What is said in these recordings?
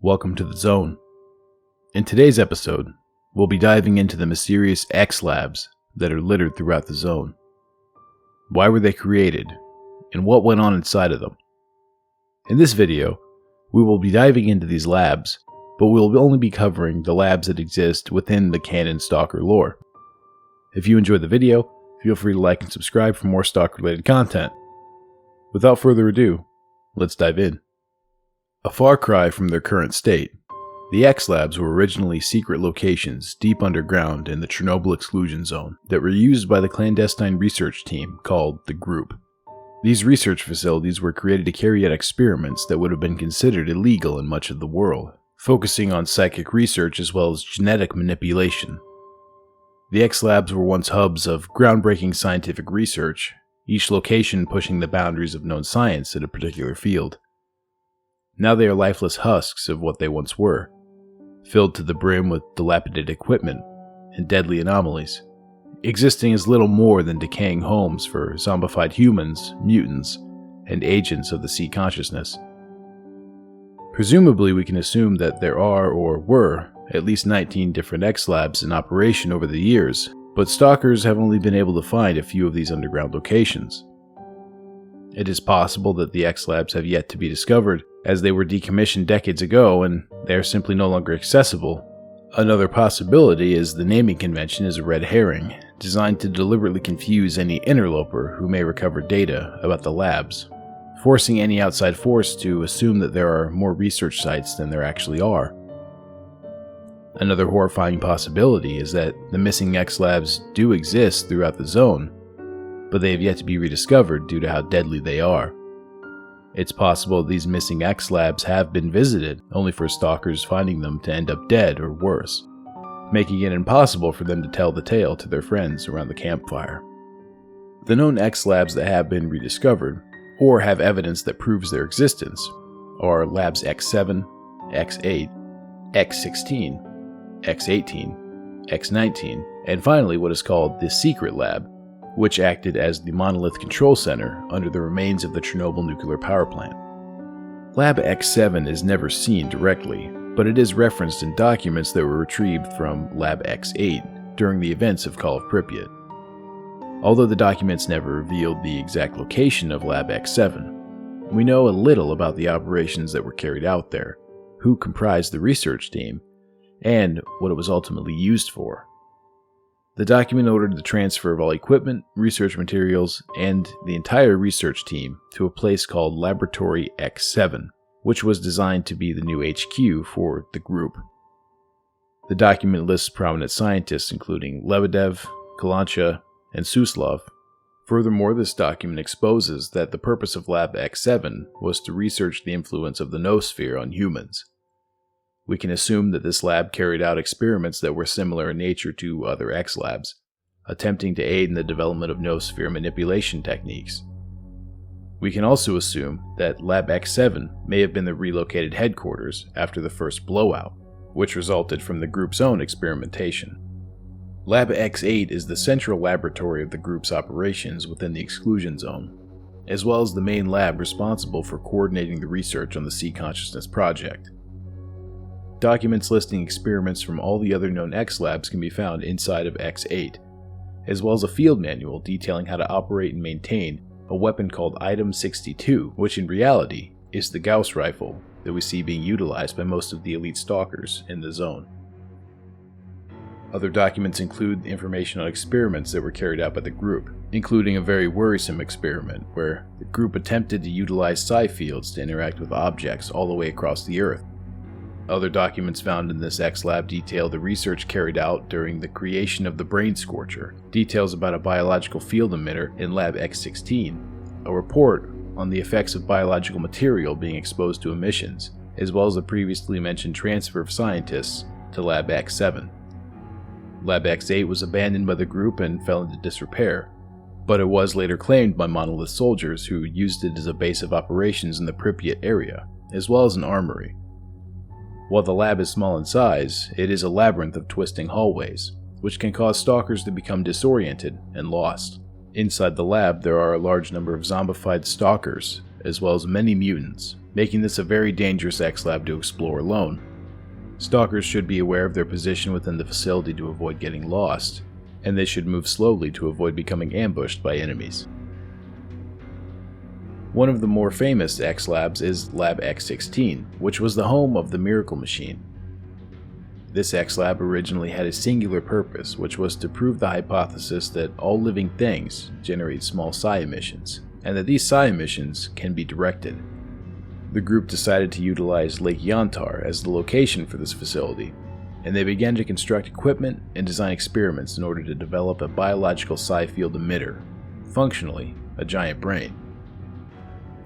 Welcome to the Zone. In today's episode, we'll be diving into the mysterious X labs that are littered throughout the Zone. Why were they created, and what went on inside of them? In this video, we will be diving into these labs, but we'll only be covering the labs that exist within the canon Stalker lore. If you enjoyed the video, feel free to like and subscribe for more Stalker-related content. Without further ado, let's dive in. A far cry from their current state, the X Labs were originally secret locations deep underground in the Chernobyl exclusion zone that were used by the clandestine research team called the Group. These research facilities were created to carry out experiments that would have been considered illegal in much of the world, focusing on psychic research as well as genetic manipulation. The X Labs were once hubs of groundbreaking scientific research, each location pushing the boundaries of known science in a particular field. Now they are lifeless husks of what they once were, filled to the brim with dilapidated equipment and deadly anomalies, existing as little more than decaying homes for zombified humans, mutants, and agents of the sea consciousness. Presumably, we can assume that there are, or were, at least 19 different X Labs in operation over the years, but stalkers have only been able to find a few of these underground locations. It is possible that the X Labs have yet to be discovered, as they were decommissioned decades ago and they are simply no longer accessible. Another possibility is the naming convention is a red herring, designed to deliberately confuse any interloper who may recover data about the labs, forcing any outside force to assume that there are more research sites than there actually are. Another horrifying possibility is that the missing X Labs do exist throughout the zone, but they have yet to be rediscovered due to how deadly they are. It's possible these missing X Labs have been visited, only for stalkers finding them to end up dead or worse, making it impossible for them to tell the tale to their friends around the campfire. The known X Labs that have been rediscovered, or have evidence that proves their existence, are Labs X7, X8, X16, X18, X19, and finally what is called the Secret Lab, which acted as the monolith control center under the remains of the Chernobyl nuclear power plant. Lab X7 is never seen directly, but it is referenced in documents that were retrieved from Lab X8 during the events of Call of Pripyat. Although the documents never revealed the exact location of Lab X7, we know a little about the operations that were carried out there, who comprised the research team, and what it was ultimately used for. The document ordered the transfer of all equipment, research materials, and the entire research team to a place called Laboratory X7, which was designed to be the new HQ for the group. The document lists prominent scientists including Lebedev, Kalancha, and Suslov. Furthermore, this document exposes that the purpose of Lab X7 was to research the influence of the noosphere on humans. We can assume that this lab carried out experiments that were similar in nature to other X Labs, attempting to aid in the development of noosphere manipulation techniques. We can also assume that Lab X7 may have been the relocated headquarters after the first blowout, which resulted from the group's own experimentation. Lab X8 is the central laboratory of the group's operations within the exclusion zone, as well as the main lab responsible for coordinating the research on the Sea Consciousness project. Documents listing experiments from all the other known X Labs can be found inside of X8, as well as a field manual detailing how to operate and maintain a weapon called Item 62, which in reality is the Gauss rifle that we see being utilized by most of the elite stalkers in the zone. Other documents include information on experiments that were carried out by the group, including a very worrisome experiment where the group attempted to utilize psi fields to interact with objects all the way across the Earth. Other documents found in this X Lab detail the research carried out during the creation of the Brain Scorcher, details about a biological field emitter in Lab X16, a report on the effects of biological material being exposed to emissions, as well as the previously mentioned transfer of scientists to Lab X7. Lab X8 was abandoned by the group and fell into disrepair, but it was later claimed by monolith soldiers who used it as a base of operations in the Pripyat area, as well as an armory. While the lab is small in size, it is a labyrinth of twisting hallways, which can cause stalkers to become disoriented and lost. Inside the lab, there are a large number of zombified stalkers, as well as many mutants, making this a very dangerous X-Lab to explore alone. Stalkers should be aware of their position within the facility to avoid getting lost, and they should move slowly to avoid becoming ambushed by enemies. One of the more famous X-Labs is Lab X16, which was the home of the Miracle Machine. This X-Lab originally had a singular purpose, which was to prove the hypothesis that all living things generate small psi emissions, and that these psi emissions can be directed. The group decided to utilize Lake Yantar as the location for this facility, and they began to construct equipment and design experiments in order to develop a biological psi field emitter, functionally a giant brain.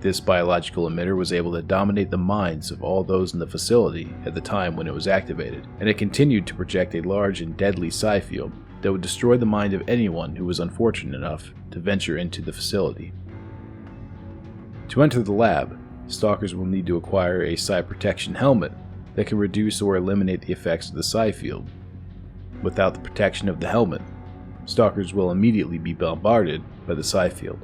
This biological emitter was able to dominate the minds of all those in the facility at the time when it was activated, and it continued to project a large and deadly psi field that would destroy the mind of anyone who was unfortunate enough to venture into the facility. To enter the lab, stalkers will need to acquire a psi protection helmet that can reduce or eliminate the effects of the psi field. Without the protection of the helmet, stalkers will immediately be bombarded by the psi field,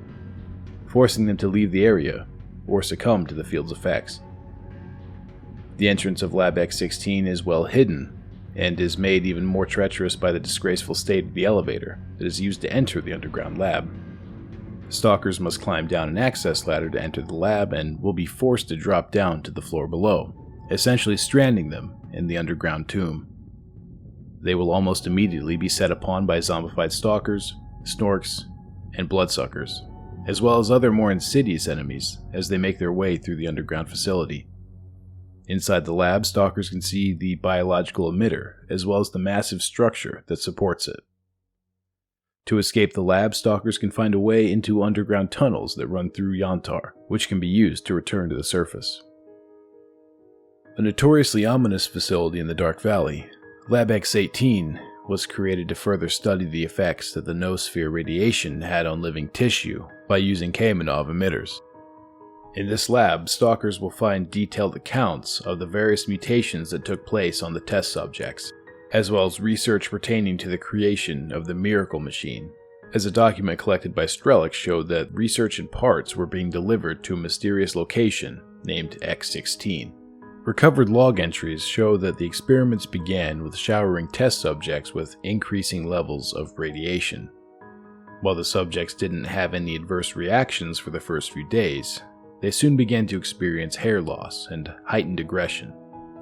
forcing them to leave the area or succumb to the field's effects. The entrance of Lab X16 is well hidden and is made even more treacherous by the disgraceful state of the elevator that is used to enter the underground lab. Stalkers must climb down an access ladder to enter the lab and will be forced to drop down to the floor below, essentially stranding them in the underground tomb. They will almost immediately be set upon by zombified stalkers, snorks, and bloodsuckers, as well as other more insidious enemies as they make their way through the underground facility. Inside the lab, stalkers can see the biological emitter, as well as the massive structure that supports it. To escape the lab, stalkers can find a way into underground tunnels that run through Yantar, which can be used to return to the surface. A notoriously ominous facility in the Dark Valley, Lab X18 was created to further study the effects that the noosphere radiation had on living tissue by using Kamenov emitters. In this lab, stalkers will find detailed accounts of the various mutations that took place on the test subjects, as well as research pertaining to the creation of the Miracle Machine, as a document collected by Strelix showed that research and parts were being delivered to a mysterious location named X16. Recovered log entries show that the experiments began with showering test subjects with increasing levels of radiation. While the subjects didn't have any adverse reactions for the first few days, they soon began to experience hair loss and heightened aggression,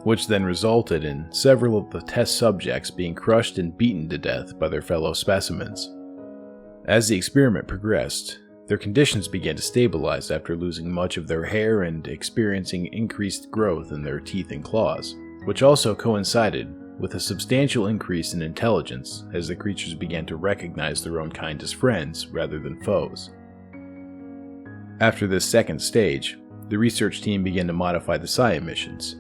which then resulted in several of the test subjects being crushed and beaten to death by their fellow specimens. As the experiment progressed, their conditions began to stabilize after losing much of their hair and experiencing increased growth in their teeth and claws, which also coincided with a substantial increase in intelligence as the creatures began to recognize their own kind as friends rather than foes. After this second stage, the research team began to modify the psi emissions.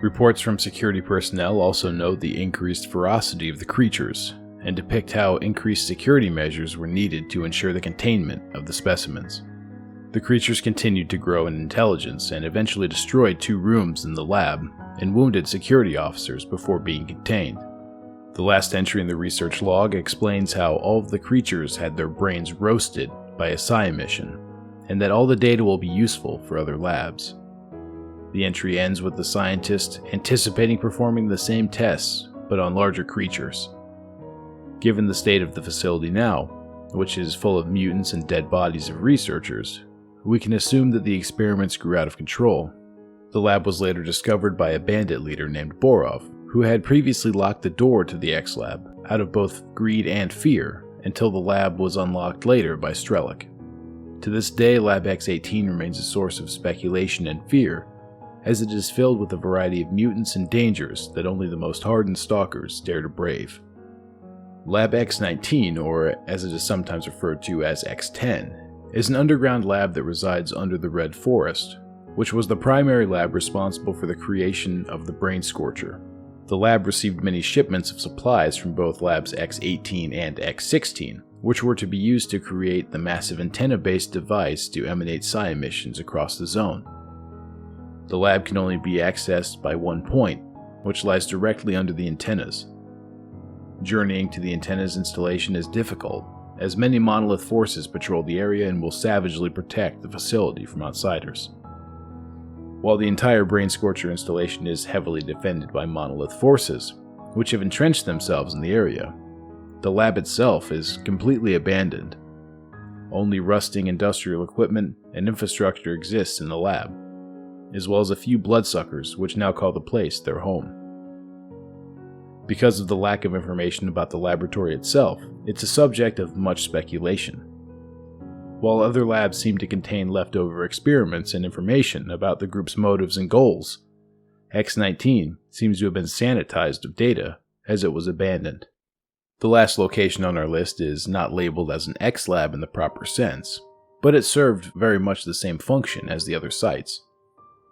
Reports from security personnel also note the increased ferocity of the creatures, and depict how increased security measures were needed to ensure the containment of the specimens. The creatures continued to grow in intelligence and eventually destroyed 2 rooms in the lab and wounded security officers before being contained. The last entry in the research log explains how all of the creatures had their brains roasted by a psi emission, and that all the data will be useful for other labs. The entry ends with the scientists anticipating performing the same tests, but on larger creatures. Given the state of the facility now, which is full of mutants and dead bodies of researchers, we can assume that the experiments grew out of control. The lab was later discovered by a bandit leader named Borov, who had previously locked the door to the X-Lab out of both greed and fear until the lab was unlocked later by Strelix. To this day, Lab X18 remains a source of speculation and fear, as it is filled with a variety of mutants and dangers that only the most hardened stalkers dare to brave. Lab X19, or as it is sometimes referred to as X10, is an underground lab that resides under the Red Forest, which was the primary lab responsible for the creation of the Brain Scorcher. The lab received many shipments of supplies from both Labs X18 and X16, which were to be used to create the massive antenna-based device to emanate psi emissions across the zone. The lab can only be accessed by one point, which lies directly under the antennas. Journeying to the antenna's installation is difficult, as many monolith forces patrol the area and will savagely protect the facility from outsiders. While the entire Brain Scorcher installation is heavily defended by monolith forces, which have entrenched themselves in the area, the lab itself is completely abandoned. Only rusting industrial equipment and infrastructure exists in the lab, as well as a few bloodsuckers which now call the place their home. Because of the lack of information about the laboratory itself, it's a subject of much speculation. While other labs seem to contain leftover experiments and information about the group's motives and goals, X-19 seems to have been sanitized of data as it was abandoned. The last location on our list is not labeled as an X lab in the proper sense, but it served very much the same function as the other sites.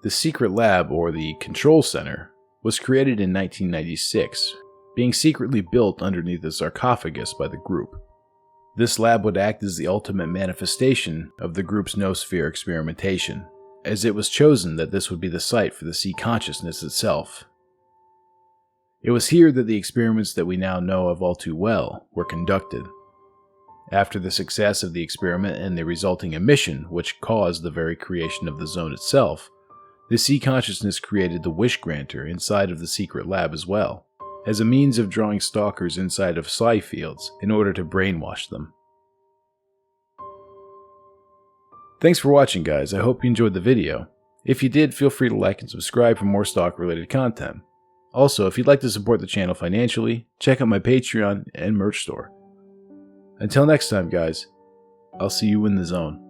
The secret lab, or the Control Center, was created in 1996, being secretly built underneath a sarcophagus by the group. This lab would act as the ultimate manifestation of the group's noosphere experimentation, as it was chosen that this would be the site for the sea consciousness itself. It was here that the experiments that we now know of all too well were conducted. After the success of the experiment and the resulting emission, which caused the very creation of the zone itself, the sea consciousness created the Wish Granter inside of the secret lab as well, as a means of drawing stalkers inside of psi fields in order to brainwash them. Thanks for watching, guys. I hope you enjoyed the video. If you did, feel free to like and subscribe for more stalker-related content. Also, if you'd like to support the channel financially, check out my Patreon and merch store. Until next time, guys, I'll see you in the zone.